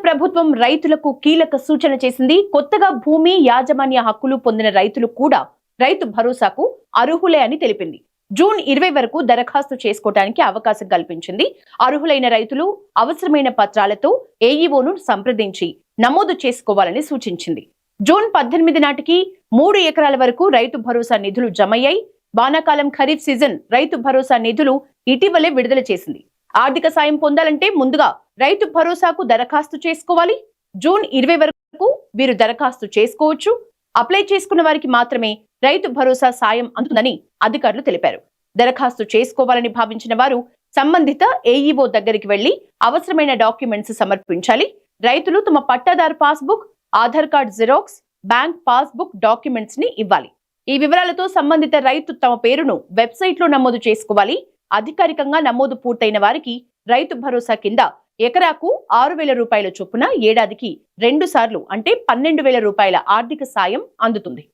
ప్రభుత్వం రైతులకు కీలక సూచన చేసింది. కొత్తగా భూమి యాజమాన్య హక్కులు పొందిన రైతులు కూడా రైతు భరోసాకు అర్హులే అని తెలిపింది. జూన్ 20 వరకు దరఖాస్తు చేసుకోవడానికి అవకాశం కల్పించింది. అర్హులైన రైతులు అవసరమైన పత్రాలతో ఏఈఓను సంప్రదించి నమోదు చేసుకోవాలని సూచించింది. జూన్ 18 నాటికి 3 ఎకరాల వరకు రైతు భరోసా నిధులు జమయ్యాయి. వానాకాలం ఖరీఫ్ సీజన్ రైతు భరోసా నిధులు ఇటీవలే విడుదల చేసింది. ఆర్థిక సాయం పొందాలంటే ముందుగా రైతు భరోసాకు దరఖాస్తు చేసుకోవాలి. జూన్ 20 వరకు వీరు దరఖాస్తు చేసుకోవచ్చు. అప్లై చేసుకున్న వారికి మాత్రమే రైతు భరోసా సాయం అందుతుందని అధికారులు తెలిపారు. దరఖాస్తు చేసుకోవాలని భావించిన వారు సంబంధిత ఏఈఓ దగ్గరికి వెళ్లి అవసరమైన డాక్యుమెంట్స్ సమర్పించాలి. రైతులు తమ పట్టాదారు passbook, Aadhaar card xerox, bank passbook documents ని ఇవ్వాలి. ఈ వివరాలతో సంబంధిత రైతు తమ పేరును వెబ్సైట్ లో నమోదు చేసుకోవాలి. అధికారికంగా నమోదు పూర్తయిన వారికి రైతు భరోసా కింద ఎకరాకు 6,000 రూపాయల చొప్పున ఏడాదికి 2 సార్లు అంటే 12,000 రూపాయల ఆర్థిక సాయం అందుతుంది.